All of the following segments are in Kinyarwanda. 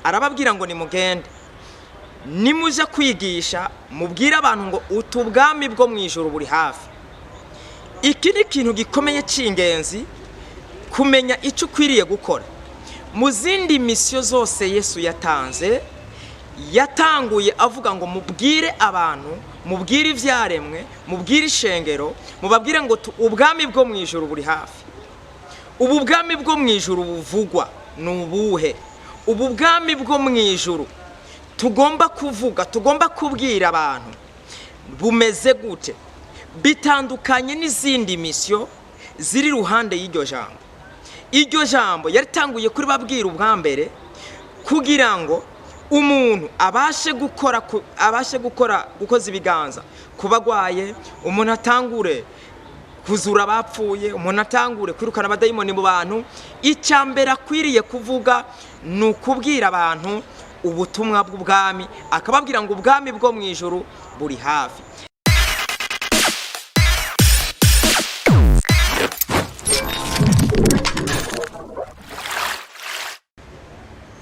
arababwira ngo nimugende nimuja kwigisha mubwire abantu ngo utubwami bwo mwijuru buri hafi. Iki ni ikintu gikomeye cy'ingenzi kumenya icyo ukwiriye gukora. Mu zindi misiyo zose Yesu yatanze yatanguye avuga ngo mubwire abantu, mubwire ivyaremwe, mubwire ishengero, mubabwire ngo ubwami bwo mwijuru buri hafi. Ubu bwami bwo mwijuru buvugwa nubuhe? Ubu bwami bwo mwijuru tugomba kuvuga, tugomba kubwira abantu bumeze gute? Bitandukanye n'izindi misiyo ziri ruhande y'iryo jambo. Iryo jambo yaritanguye kuri babwira ubwa mbere kugira ngo umuntu abashe gukora gukoza ibiganza kubagwaye, umuntu atangure kuzura abapfuye, umuntu atangure kwirukana abadayimoni mu bantu. Icyambere akwiriye kuvuga ni ukubwira abantu ubutumwa bw'ubwami, akababwira ngo ubwami bwo mwijuru buri hafi.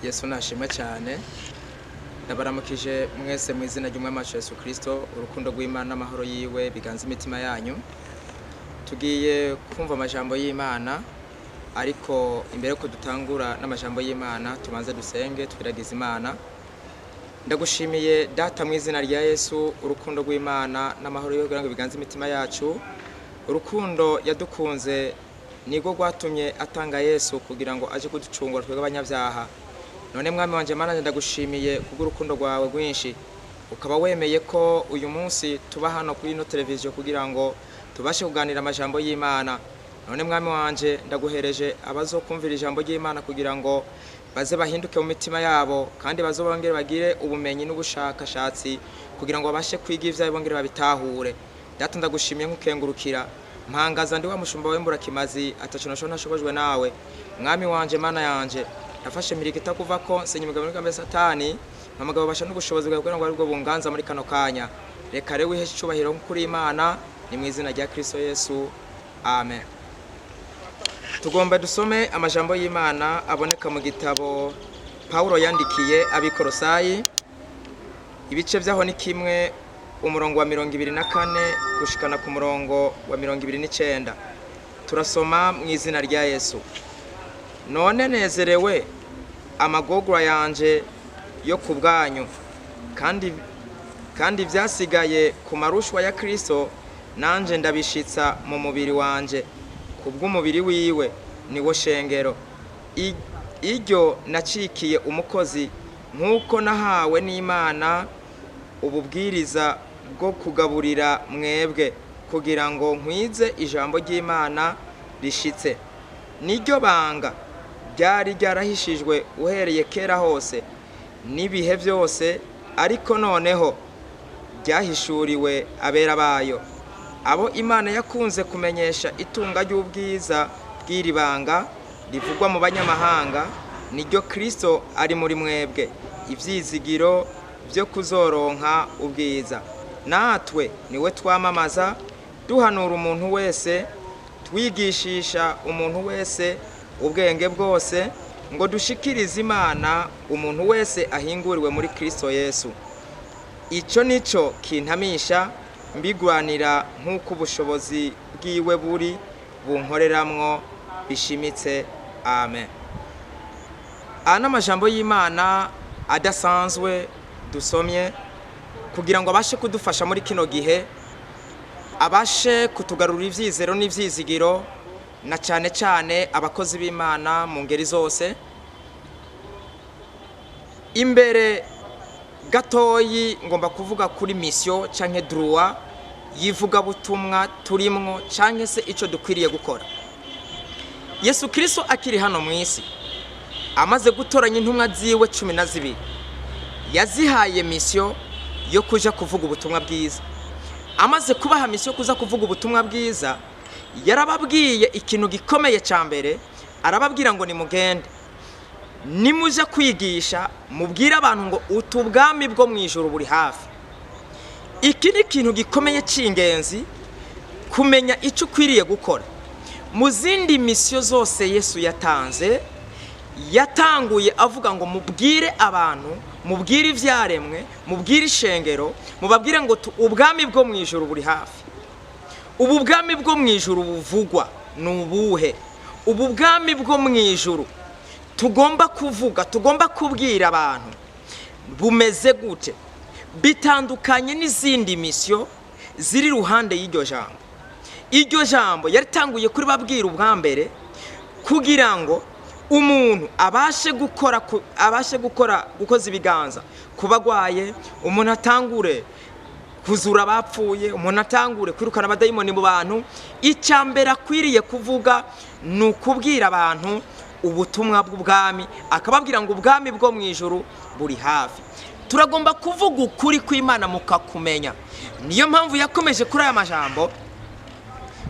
Yesu nashimwe cyane. Ndabaramukije mwese mu izina ry'Umwami wacu Yesu Kristo. Urukundo rw'Imana n'amahoro yiwe biganza imitima yanyu. Tugiye kumva amajambo y'Imana, ariko imbere ko dutangura n'amajambo y'Imana tubanze dusenge twiragiza Imana. Ndagushimiye data mu izina rya Yesu, urukundo rw'Imana n'amahoro yiwe kugira ngo biganza imitima yacu. Urukundo yadukunze nigo rwatumye atanga Yesu kugira ngo aje kuducungura twebwe abanyabyaha. None Mwami wanje Mana, ndagushimiye kubw'urukundo rwawe rwinshi, ukaba wemeye ko uyu munsi tuba hano kuri ino televiziyo kugira ngo tubashe kuganira amajambo y'Imana. None Mwami wanje ndaguhereje abazokumvira ijambo ry'Imana kugira ngo baze bahinduke mu mitima yabo, kandi bazobongere bagire ubumenyi n'ubushakashatsi kugira ngo babashe kwiga ivyayo bongere babitahure. Data ndagushimiye nkukengurukira, mpangaza ndi wa mushumba wembura kimazi ataco ntashobojwe nawe. Mwami wanje Mana yanje, nafashe mirikita kuva ko nsenye imigabo n'imigambi Satani, mpamagabo basha n'ubushobozi bwawe kugira ngo aribwo bunganza muri kano kanya. Reka rero wiheshe icubahiro kuri Imana, ni mu izina rya Kristo Yesu, amen. Tugomba dusome amajambo y'Imana aboneka mu gitabo Paulo yandikiye abikorosayi, ibice vyaho ni kimwe, umurongo wa 24 gushikana ku murongo wa 29. Turasoma mu izina rya Yesu. None nezerewe amagogwa yanje yo kubwanyu, kandi vyasigaye ku marushwa ya Kristo nanje ndabishitsa mu mubiri wanje, kubw'umubiri wiwe niwo shengero. Iryo nacikiye umukozi, nkuko nahawe n'Imana ububwiriza bwo kugaburira mwebwe, kugira ngo nkwize ijambo ry'Imana rishitse. Niryo banga ryari ryarahishijwe uhereye kera hose n'ibihe byose, ariko noneho ryahishuriwe abera bayo, abo Imana yakunze kumenyesha itunga ry'ubwiza bw'iri banga rivugwa mu banyamahanga, niryo Kristo ari muri mwebwe, ivyizigiro byo kuzoronka ubwiza. Natwe niwe twamamaza, duhanura umuntu wese, twigishisha umuntu wese ubwenge bwose, ngo dushikirize Imana umuntu wese ahinguriwe muri Kristo Yesu. Ico nico kintamisha, mbigwanira nk'uko ubushobozi bwiwe buri bunkoreramwo bishimitse, amen. Ana amajambo y'Imana adasanzwe dusomye kugira ngo abashe kudufasha muri kino gihe, abashe kutugarura ivyizero n'ivyizigiro, na cyane cyane abakozi b'Imana mu ngeri zose. Imbere gatoyi ngomba kuvuga kuri misiyo canke droit yivugabutumwa turimwo, canke se ico dukwiriye gukora. Yesu Kristo akiri hano mu isi, amaze gutoranya intumwa ziwe 12, yazihaye misiyo yo kuja kuvuga ubutumwa bwiza. Amaze kubaha misiyo kuza kuvuga ubutumwa bwiza, yarababwiye ikintu gikomeye cyambere, arababwira ngo nimugende nimuje kwigisha mubwire abantu ngo utubwami bwo mwijuru buri hafi. Iki ni ikintu gikomeye cy'ingenzi kumenya icyo ukwiriye gukora. Mu zindi misiyo zose Yesu yatanze yatanguye avuga ngo mubwire abantu, mubwire ivyaremwe, mubwire ishengero, mubabwire ngo ubwami bwo mwijuru buri hafi. Ubu bwami bwo mwijuru buvugwa nubuhe? Ubu bwami bwo mwijuru tugomba kuvuga, tugomba kubwira abantu bumeze gute? Bitandukanye n'izindi misyo ziri ruhande y'iryo jambo. Iryo jambo yaritanguye kuri babwira ubwa mbere kugira ngo umuntu abashe gukoza ibiganza kubagwaye, umuntu atangure kuzura abapfuye, umuntu atangure kwirukana abadayimoni mu bantu. Icyambere akwiriye kuvuga ni ukubwira abantu ubutumwa bw'ubwami, akababwira ngo ubwami bwo mwijuru buri hafi. Turagomba kuvuga ukuri kw'Imana mukakumenya. Niyo mpamvu yakomeje kuri aya majambo.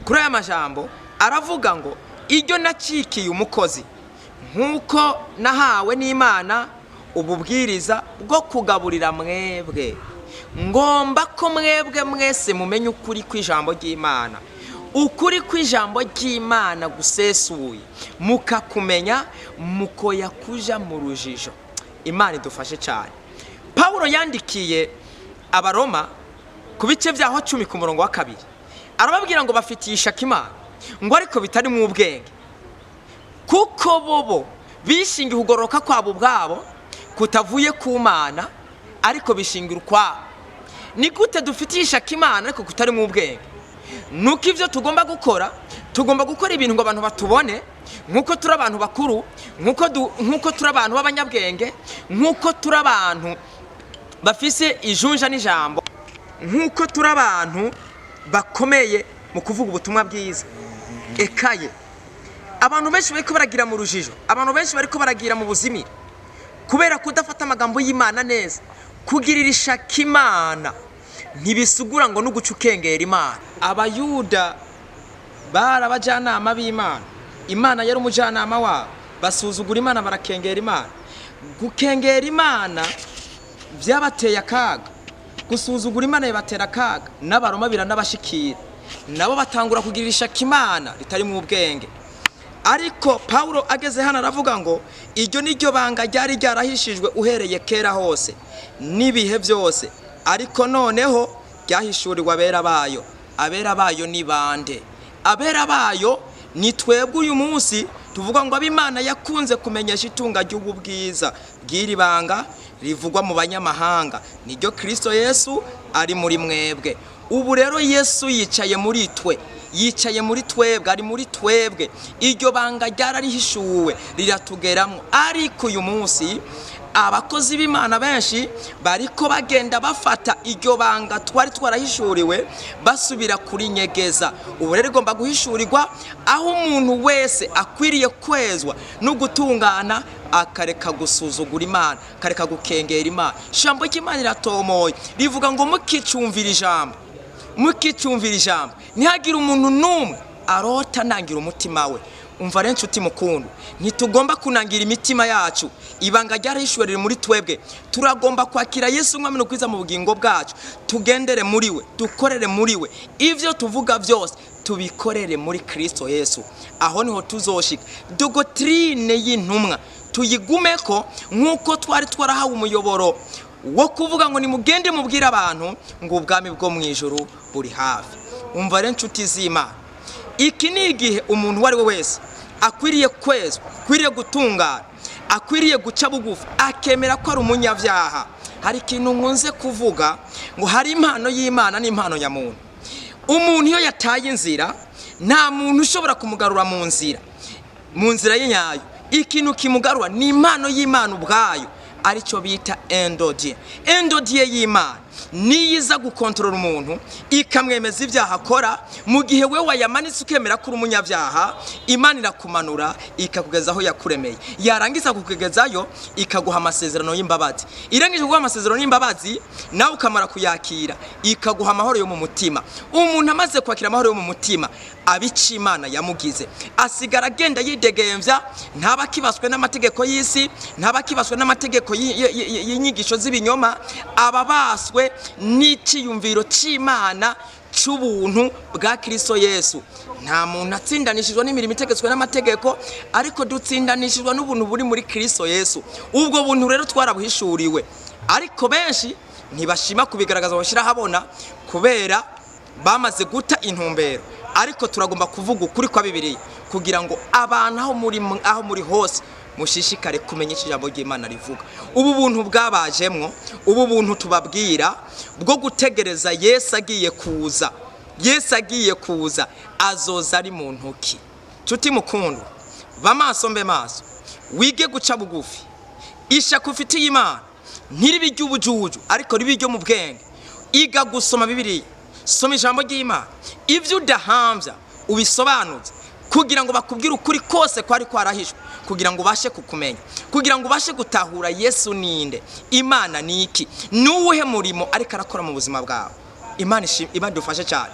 Kuri aya majambo aravuga ngo iryo nacikiye umukozi nkuko nahawe n'Imana ububwiriza bwo kugaburira mwebwe. Ngomba ko mwebwe mwese mumenye ukuri kw'ijambo ry'Imana. Ukuri kw'ijambo ry'Imana gusesuye mukakumenya, mukoya kuja mu rujijo. Imana idufashe cyane. Paulo yandikiye Abaroma ku bice byaho 10 ku murongo wa 2. Arababwira ngo bafitiye ishaka Imana, ngo ariko bitari mu ubwenge, kuko bobo bishingiye kugoroka kwabo bwabo kutavuye ku Mana, ariko bishingira kwabo. Ni gute dufitiye ishaka Imana ariko kutari mu ubwenge? Nuko ivyo tugomba gukora ibintu ngo abantu batubone, nkuko turi abantu bakuru, nkuko turi abantu b'abanyabwenge, nkuko turi abantu bafise ijunja n'ijambo, nkuko turi abantu bakomeye mu kuvuga ubutumwa bwiza. Ekaye abantu benshi bariko baragira mu rujijo, abantu benshi bariko baragira mu buzimira kubera kudafata amagambo y'Imana neza. Kugirira ishaka Imana ntibisugura ngo nuguca ukengera Imana. Abayuda barabajyanama b'Imana, Imana yari umujyanama wabo, basuzugura Imana barakengera Imana. Gukengera Imana byabateye akaga, gusuzugura Imana bibatera akaga. N'Abaroma biranabashikira, nabo batangura kugirira ishaka Imana ritari mu ubwenge. Ariko Paulo ageze hano aravuga ngo iryo niryo banga ryari ryarahishijwe uhereye kera hose n'ibihe byose, ariko noneho ryahishuriwe abera bayo. Abera bayo ni bande? Abera bayo ni twebwe uyu munsi tuvuga ngo ab'Imana yakunze kumenyesha itunga ry'ubu bwiza bw'iri banga rivugwa mu banyamahanga, niryo Kristo Yesu ari muri mwebwe. Ubu rero Yesu yicaye muri twe, yicaye muri twebwe, ari muri twebwe. Iryo banga ryararihishuwe riratugeramo. Ariko uyu munsi abakozi b'Imana benshi bariko bagenda bafata iryo banga twari twarahishuriwe basubira kuri nyegeza. Ubu rero igomba guhishurirwa aho umuntu wese akwiriye kwezwa no gutungana, akareka gusuzugura Imana, akareka gukengera Imana. Ijambo ry'Imana iratomoye rivuga ngo mukicumvira ijambo, mukicumvira ijambo ntihagire umuntu numwe arota nangira umutima we. Umva rero nshuti mukundwa, ntitugomba kunangira imitima yacu. Ibanga ryarahishuriwe riri muri twebwe. Turagomba kwakira Yesu umwami no kwiza mu bugingo bwacu, tugendere muri we, dukorere muri we. Ivyo tuvuga byose tubikorere muri Kristo Yesu. Aho niho tuzoshika. Dogotrine y'intumwa tuyigumeko nkuko twari twarahawe umuyoboro wo kuvuga ngo nimugende mubwira abantu ngo ubwami bwo mwijuru buri hafi. Umva rero nshuti z'Imana, iki ni igihe umuntu wari we wese akwiriye kwezwa, akwiriye gutungana, akwiriye guca bugufi, akemera ko ari umunyabyaha. Hari ikintu nkunze kuvuga ngo hari impano y'Imana n'impano ya muntu. Umuntu iyo yataye inzira nta muntu ushobora kumugarura mu nzira ye nyayo. Ikintu kimugarura ni impano y'Imana ubwayo, arico bita endodie. Endodie y'Imana niyiza gukontorora umuntu ikamwemeza ibyaha akora. Mu gihe we wayamanitse ukemera ko umunyabyaha, Imana irakumanura ikakugeza aho yakuremeye. Yarangiza kukugezayo ikaguha amasezerano y'imbabazi. Irangije kuguha amasezerano y'imbabazi, nawe ukamara kuyakira ikaguha amahoro yo mu mutima. Umuntu amaze kwakira amahoro yo mu mutima, abica Imana yamugize, asigara agenda yidegemvya, ntabakibaswe n'amategeko y'isi, ntabakibaswe n'amategeko y'inyigisho z'ibinyoma, ababaswe n'iciyumviro c'Imana c'ubuntu bwa Kristo Yesu. Nta muntu atsindanishijwe n'imirimo itegetswe n'amategeko, ariko dutsindanishijwe n'ubuntu buri muri Kristo Yesu. Ubwo buntu rero twarabuhishuriwe, ariko benshi ntibashima kubigaragaza bashira habona kubera bamaze guta intumbero. Ariko turagomba kuvuga ukuri kwa Bibiliya kugira ngo abantu aho muri hose mushishikare kumenya ijambo ry'Imana rivuga. Ubu buntu bwabajemwo, ubu buntu tubabwira bwo gutegereza Yesu agiye kuza. Yesu agiye kuza azoza ari mu ntoki. Cuti mukundwa, bamaso mbe maso, wige guca bugufi. Ishaka ufitiye Imana ntiribi ry'ubujuju, ariko ribi ryo mu bwenge. Iga gusoma Bibiliya, soma ijambo ry'Imana, ivyo udahamvya ubisobanuze kugira ngo bakubwire ukuri kose kwari kwarahishwe, kugira ngo bashe kukumenya, kugira ngo bashe gutahura Yesu ninde, Imana niki, nuwuhe murimo ariko arakora mu buzima bwawe. Imana dufashe cyane.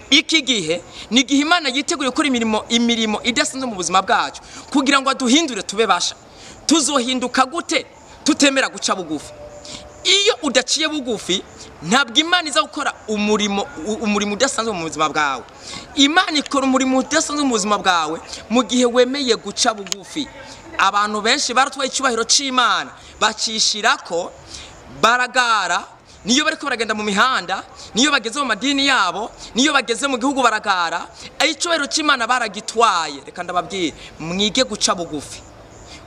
Iki gihe ni gihe Imana yiteguriye gukora imirimo idasanzwe mu buzima bwacu, kugira ngo aduhindure tube basha. Tuzohinduka gute tutemera guca bugufi? Iyo udaciye bugufi ntabwo Imana iza gukora umurimo udasanzwe mu buzima bwawe. Imana ikora umurimo udasanzwe mu buzima bwawe mu gihe wemeye guca bugufi. Abantu benshi baratwaye icyubahiro c'Imana bacishirako baragara, niyo bariko baragenda mu mihanda, niyo bageze mu madini yabo, niyo bageze mu gihugu baragara. Icyubahiro c'Imana baragitwaye. Reka ndababwire, mwige guca bugufi.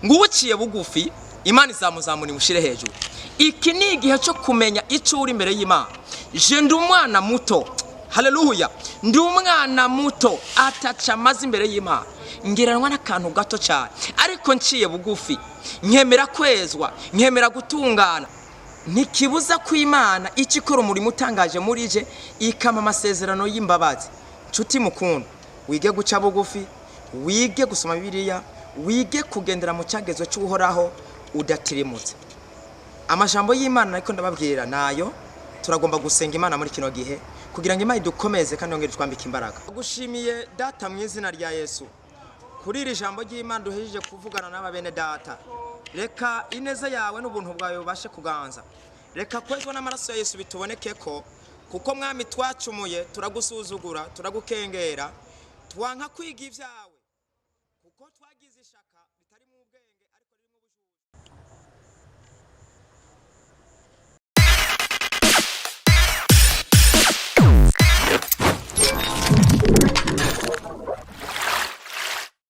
Nguwuciye bugufi Imana izamuzamura imushire hejuru. Iki ni igihe cyo kumenya icyo uri imbere y'Imana. Je ndi umwana muto, haleluya, ndi umwana muto ataca amazi imbere y'Imana, ngeranwa n'akantu gato cyane, ariko nciye bugufi, nkemera kwezwa, nkemera gutungana. Ntikibuza ko Imana ikikora umurimo utangaje muri je, ikama amasezerano y'imbabazi. Cuti mukundwa, wige guca bugufi, wige gusoma Bibiliya, wige kugendera mu cyagezo cy'uhoraho udatirimutse. Amajambo y'Imana ariko ndababwira nayo turagomba gusenga Imana muri kino gihe kugira ngo Imana idukomeze kandi yongere twambike imbaraga. Gushimiye data mu izina rya Yesu kuri iri jambo ry'Imana duhejeje kuvugana n'aba bene data. Reka ineza yawe n'ubuntu bwawe bubashe kuganza. Reka kwezwa n'amaraso ya Yesu bituboneke ko kuko mwami twacumuye, turagusuzugura, turagukengera, twanka kwiga ivyawe.